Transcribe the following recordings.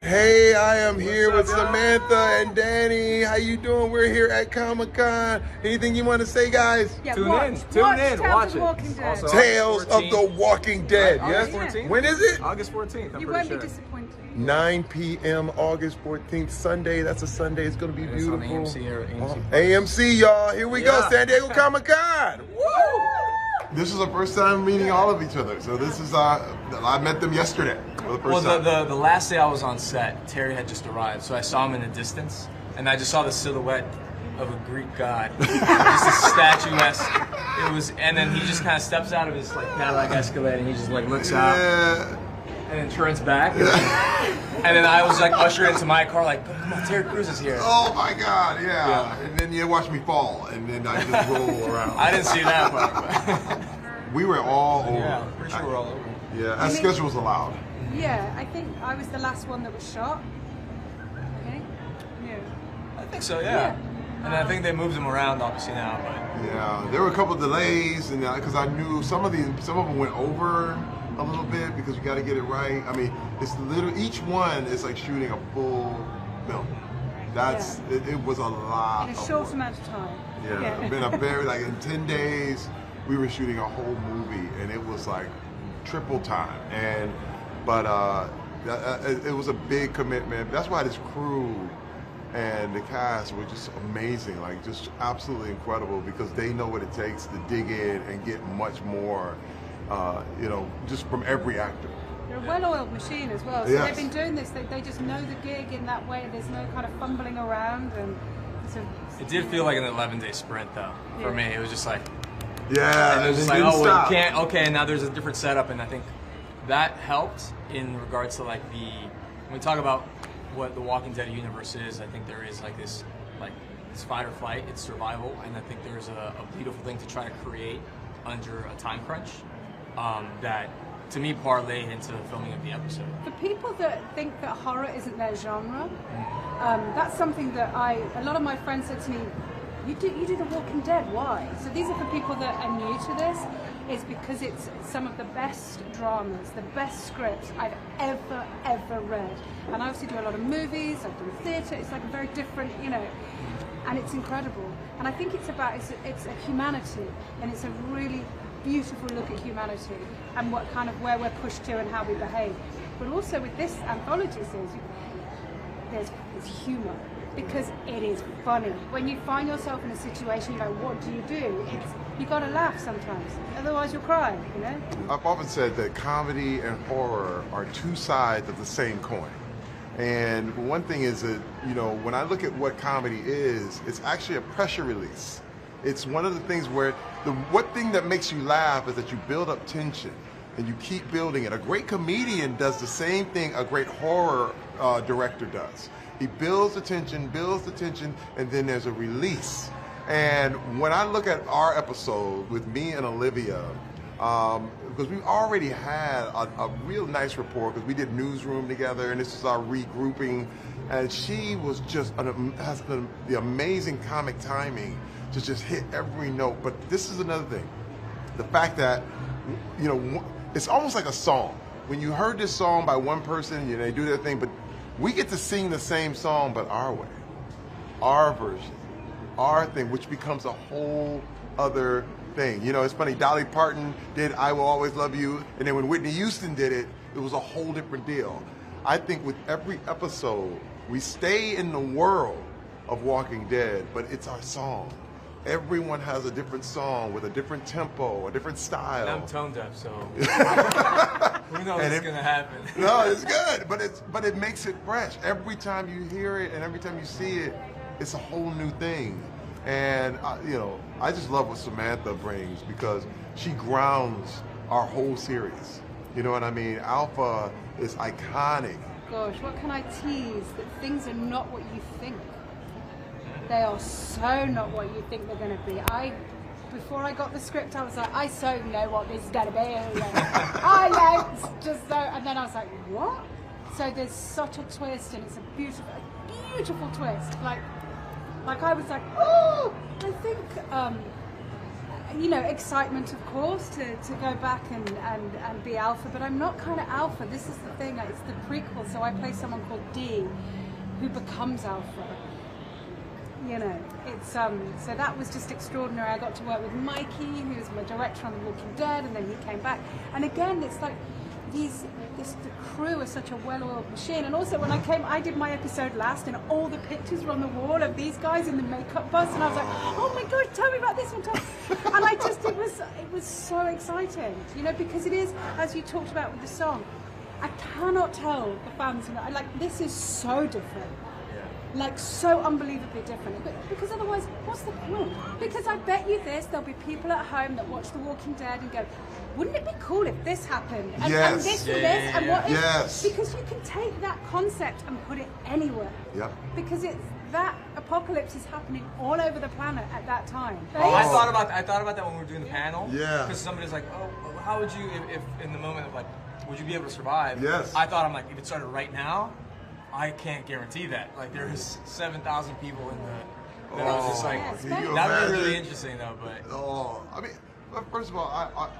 Hey, I am here with Samantha and Danny. How you doing? We're here at Comic-Con. Anything you want to say, guys? Yeah, Tune in, watch it. Also, Tales of the Walking Dead. August Yes. 14th. When is it? August 14th. You won't be disappointed. 9 p.m. August 14th, Sunday. That's a Sunday. It's going to be It's beautiful. on AMC here. AMC, y'all. Here we go. Yeah. San Diego Comic-Con. Woo! This is the first time meeting all of each other. So this is, I met them yesterday for the first time. The last day I was on set, Terry had just arrived. So I saw him in the distance. And I just saw the silhouette of a Greek god. Just a statuesque. It was, and then he just kind of steps out of his like Cadillac Escalade and he just like looks out. And then turns back. And then I was like ushered into my car like, come on, Terry Crews is here. Oh my God, yeah. And then you watch me fall, and then I just roll around. I didn't see that part. We were all over. Yeah, pretty sure we're all over. Yeah, our schedule was allowed. Yeah, I think I was the last one that was shot. Okay. Yeah. I think so, yeah. And I think they moved him around obviously now, but Yeah, there were a couple of delays, and because I knew some of them went over a little bit because you got to get it right. I mean, it's literally each one is like shooting a full film. That's it was a lot. In a short amount of time. Yeah, it's been a very like in 10 days we were shooting a whole movie, and it was like triple time. But it was a big commitment. That's why this crew and the cast were just amazing, like just absolutely incredible, because they know what it takes to dig in and get much more, just from every actor. They're a well-oiled machine as well. So Yes. they've been doing this. They just know the gig in that way. There's no kind of fumbling around, and it did feel like an 11-day sprint though. For me, it was just like, Yeah, and it was just like, oh, well, you can't. Okay, now there's a different setup, and I think that helped in regards to like when we talk about what the Walking Dead universe is. I think there is like this fight or flight, it's survival, and I think there's a beautiful thing to try to create under a time crunch that to me parlayed into the filming of the episode. For people that think that horror isn't their genre, that's something that a lot of my friends said to me, you do The Walking Dead, why? So these are for people that are new to this, is because it's some of the best dramas, the best scripts I've ever read. And I obviously do a lot of movies, I've done theatre, it's like a very different, and it's incredible. And I think it's a humanity, and it's a really beautiful look at humanity and what kind of where we're pushed to and how we behave. But also with this anthology series, there's humour, because it is funny. When you find yourself in a situation, you're like, what do? You gotta laugh sometimes, otherwise you'll cry, I've often said that comedy and horror are two sides of the same coin. And one thing is that, when I look at what comedy is, it's actually a pressure release. It's one of the things where what thing that makes you laugh is that you build up tension and you keep building it. A great comedian does the same thing a great horror director does. He builds the tension, and then there's a release. And when I look at our episode with me and Olivia, because we already had a real nice rapport, because we did Newsroom together, and this is our regrouping, and she was just has the amazing comic timing to just hit every note. But this is another thing, the fact that it's almost like a song. When you heard this song by one person, they do their thing, but we get to sing the same song, but our way, our version, our thing, which becomes a whole other thing. It's funny, Dolly Parton did I Will Always Love You, and then when Whitney Houston did it, it was a whole different deal. I think with every episode, we stay in the world of Walking Dead, but it's our song. Everyone has a different song with a different tempo, a different style. And I'm tone deaf, so who knows what's gonna happen? No, it's good, but it makes it fresh. Every time you hear it and every time you see it, it's a whole new thing. And I just love what Samantha brings, because she grounds our whole series. You know what I mean? Alpha is iconic. Gosh, what can I tease? That things are not what you think. They are so not what you think they're going to be. Before I got the script, I was like, I so know what this is going to be. I know, it's just so. And then I was like, what? So there's such a twist, and it's a beautiful twist. Like I was like, oh, I think, you know, excitement, of course, to go back and be Alpha, but I'm not kind of Alpha. This is the thing, it's the prequel, so I play someone called D, who becomes Alpha. You know, it's so that was just extraordinary. I got to work with Mikey, who was my director on The Walking Dead, and then he came back. And again, it's like the crew is such a well-oiled machine. And also, when I did my episode last, and all the pictures were on the wall of these guys in the makeup bus, and I was like, oh my god, tell me about this one, and it was so exciting, you know, because it is, as you talked about with the song, I cannot tell the fans, like, this is so different. Like, so unbelievably different. Because otherwise, what's the point? Because I bet you there'll be people at home that watch The Walking Dead and go, wouldn't it be cool if this happened? And, and this and this, and what if? Yes. Because you can take that concept and put it anywhere. Yep. Because that apocalypse is happening all over the planet at that time. Oh, I thought about that when we were doing the panel. Yeah. Because somebody's like, oh, how would you, if in the moment of like, would you be able to survive? Yes. I thought, I'm like, if it started right now, I can't guarantee that. Like, there's 7,000 people in the. That I was just like, that would be really interesting though. But I mean, first of all,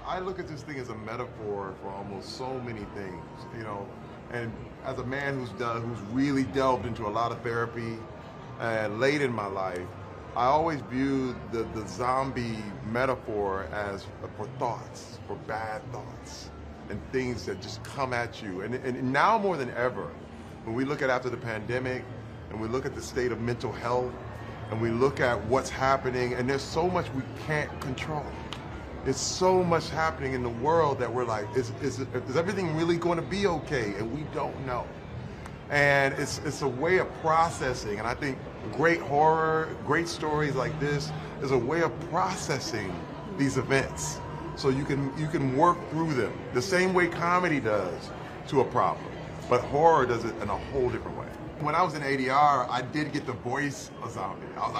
I look at this thing as a metaphor for almost so many things, you know. And as a man who's really delved into a lot of therapy, late in my life, I always viewed the zombie metaphor as for thoughts, for bad thoughts, and things that just come at you. And now more than ever, when we look at after the pandemic, and we look at the state of mental health, and we look at what's happening, and there's so much we can't control. There's so much happening in the world that we're like, is everything really going to be okay? And we don't know. And it's a way of processing, and I think great horror, great stories like this is a way of processing these events, so you can work through them the same way comedy does to a problem. But horror does it in a whole different way. When I was in ADR, I did get the voice of zombie. I was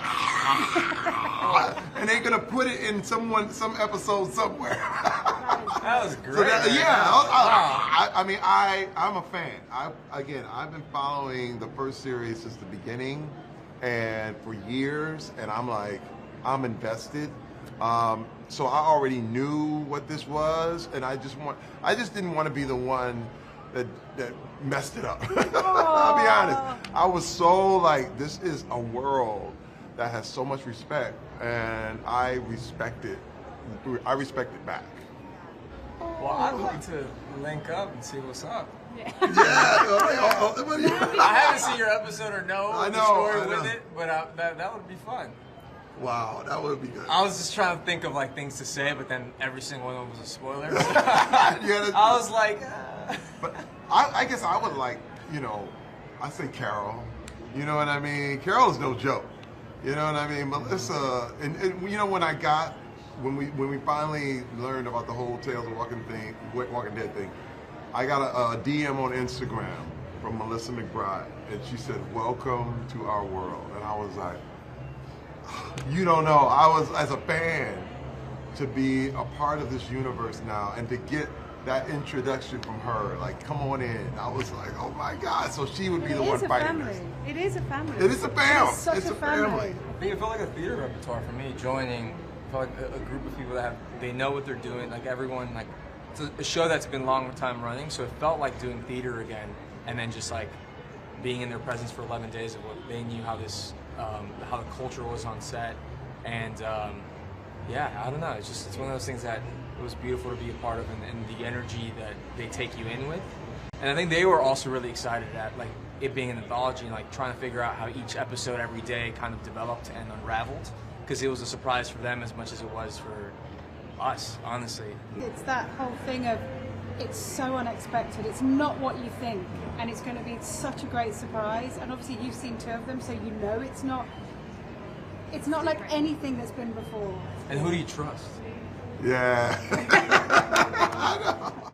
like, and they're gonna put it in some episode somewhere. that was great. So I mean, I'm a fan. I've been following the first series since the beginning, and for years, and I'm invested. So I already knew what this was, and I just didn't want to be the one that messed it up. I'll be honest. I was so like, this is a world that has so much respect, and I respect it. I respect it back. Well, I'd like to link up and see what's up. Yeah. I haven't seen your episode or know the story with it, but that would be fun. Wow, that would be good. I was just trying to think of like things to say, but then every single one was a spoiler. I was like, But I guess I would like, you know, I say Carol. You know what I mean? Carol is no joke. You know what I mean? Melissa, and you know, when we finally learned about the whole Tales of Walking Dead thing, I got a DM on Instagram from Melissa McBride, and she said, "Welcome to our world," and I was like, you don't know. I was, as a fan, to be a part of this universe now, and to get that introduction from her, like, come on in. I was like, oh my God. So she would be the one fighting this. It is a family. It is a family. It's such a family. I think it felt like a theater repertoire for me, joining. It felt like a group of people that they know what they're doing. Like everyone, like, it's a show that's been a long time running, so it felt like doing theater again, and then just like being in their presence for 11 days of what they knew how this, how the culture was on set, and yeah, I don't know. It's one of those things that it was beautiful to be a part of, and the energy that they take you in with. And I think they were also really excited at like it being an anthology and like trying to figure out how each episode every day kind of developed and unraveled, because it was a surprise for them as much as it was for us, honestly. It's that whole thing of it's so unexpected. It's not what you think, and it's going to be such a great surprise. And obviously you've seen 2 of them, so you know it's not like anything that's been before. And who do you trust? Yeah. I know.